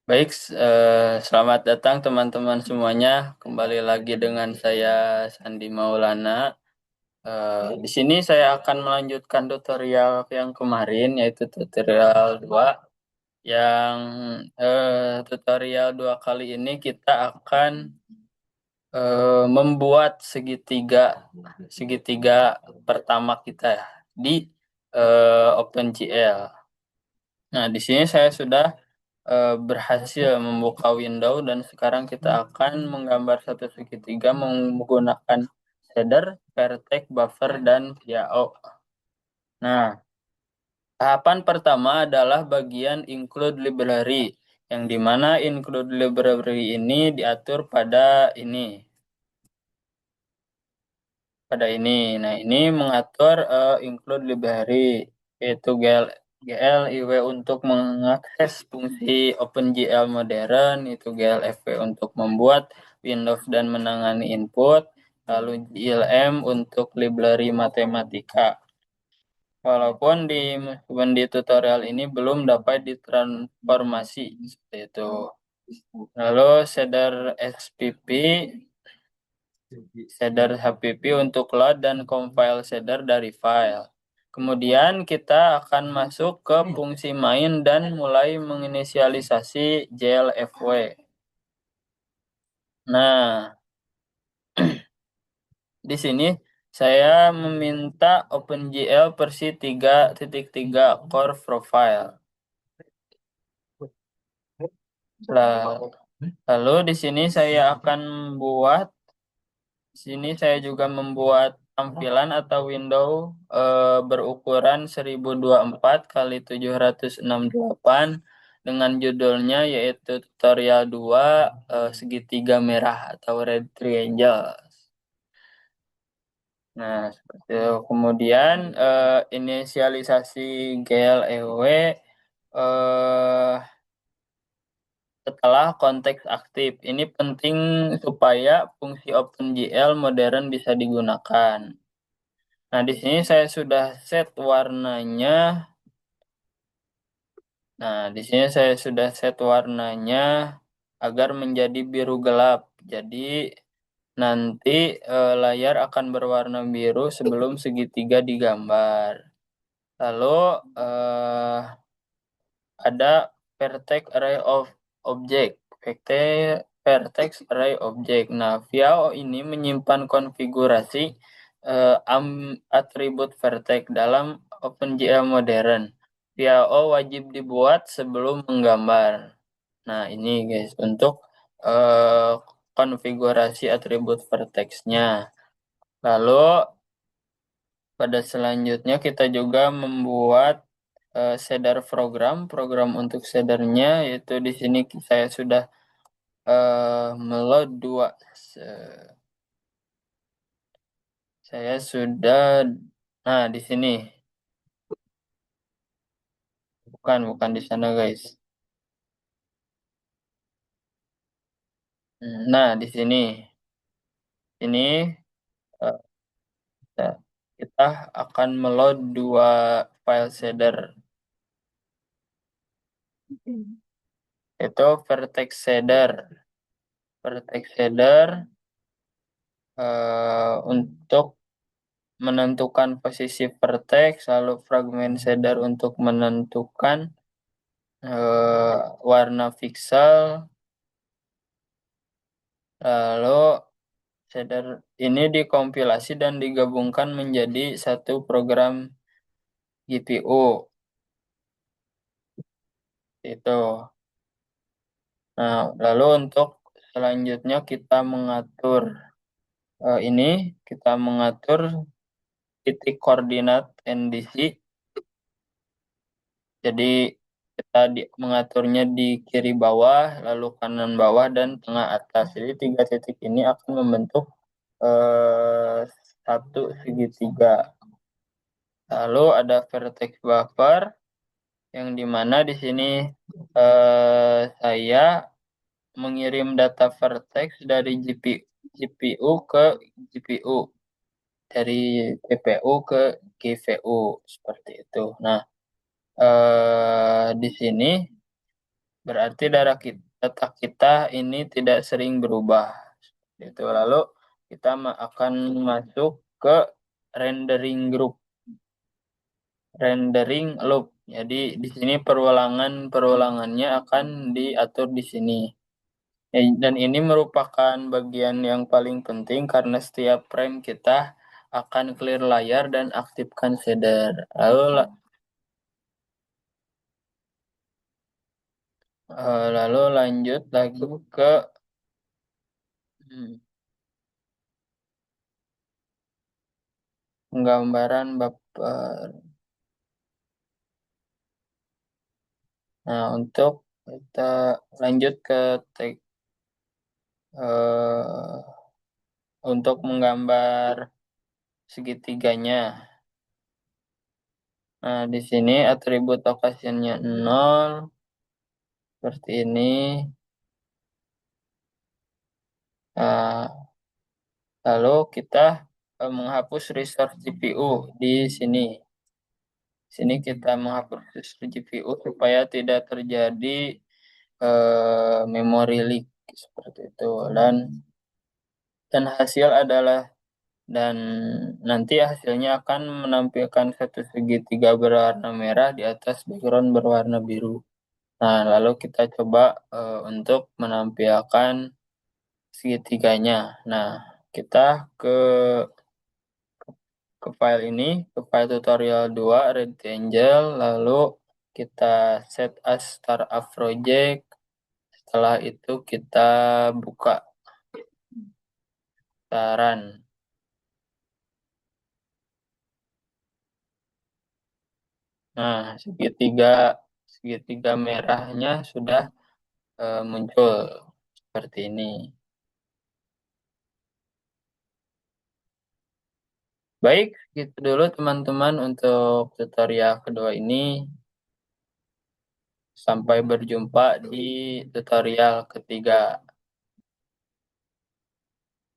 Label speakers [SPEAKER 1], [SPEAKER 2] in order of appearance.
[SPEAKER 1] Baik, selamat datang teman-teman semuanya. Kembali lagi dengan saya Sandi Maulana. Di sini saya akan melanjutkan tutorial yang kemarin, yaitu tutorial 2. Yang tutorial 2 kali ini kita akan membuat segitiga pertama kita di OpenGL. Nah, di sini saya sudah berhasil membuka window dan sekarang kita akan menggambar satu segitiga menggunakan shader, vertex, buffer, dan PAO. Nah, tahapan pertama adalah bagian include library, yang dimana include library ini diatur pada ini. Nah, ini mengatur include library, yaitu GLIW untuk mengakses fungsi OpenGL modern, itu GLFW untuk membuat Windows dan menangani input, lalu GLM untuk library matematika. Walaupun di tutorial ini belum dapat ditransformasi seperti itu. Lalu shader HPP untuk load dan compile shader dari file. Kemudian kita akan masuk ke fungsi main dan mulai menginisialisasi JLFW. Nah, di sini saya meminta OpenGL versi 3.3 core profile. Lalu di sini saya akan membuat membuat tampilan atau window berukuran 1024 kali 768 dengan judulnya yaitu tutorial 2 segitiga merah atau red triangle. Nah, seperti itu. Kemudian inisialisasi GLEW setelah konteks aktif. Ini penting supaya fungsi OpenGL modern bisa digunakan. Nah, di sini saya sudah set warnanya. Agar menjadi biru gelap. Jadi nanti layar akan berwarna biru sebelum segitiga digambar. Lalu ada vertex array of object. Vertex array object. Nah, VIAO ini menyimpan konfigurasi atribut vertex dalam OpenGL modern. VIAO wajib dibuat sebelum menggambar. Nah, ini guys untuk konfigurasi atribut vertexnya. Lalu pada selanjutnya kita juga membuat shader program untuk shadernya, yaitu di sini saya sudah meload 2. Saya sudah, nah di sini bukan di sana guys. Nah, di sini ini eh, kita akan meload 2 file shader. Itu vertex shader. Untuk menentukan posisi vertex, lalu fragment shader untuk menentukan warna pixel, lalu shader ini dikompilasi dan digabungkan menjadi satu program GPU. Itu. Nah, lalu untuk selanjutnya kita mengatur titik koordinat NDC. Jadi kita mengaturnya di kiri bawah, lalu kanan bawah, dan tengah atas. Jadi 3 titik ini akan membentuk satu segitiga. Lalu ada vertex buffer, yang dimana di sini saya mengirim data vertex dari GPU ke GPU, dari CPU ke GPU seperti itu. Nah, di sini berarti data kita ini tidak sering berubah. Itu lalu kita akan masuk ke rendering group, rendering loop. Jadi di sini perulangannya akan diatur di sini. Dan ini merupakan bagian yang paling penting karena setiap frame kita akan clear layar dan aktifkan shader. Lalu lanjut lagi ke hmm, penggambaran baper. Nah, untuk kita lanjut ke eh, untuk menggambar segitiganya. Nah, di sini atribut occasionnya 0 seperti ini. Nah, lalu kita menghapus resource GPU di sini. Sini kita menghapus resource GPU supaya tidak terjadi memory leak seperti itu. Dan hasil adalah dan nanti hasilnya akan menampilkan satu segitiga berwarna merah di atas background berwarna biru. Nah, lalu kita coba untuk menampilkan segitiganya. Nah, kita ke file ini, ke file tutorial 2 Rectangle, lalu kita set as startup project. Setelah itu kita buka saran. Nah, segitiga merahnya sudah muncul seperti ini. Baik, gitu dulu teman-teman untuk tutorial kedua ini. Sampai berjumpa di tutorial ketiga.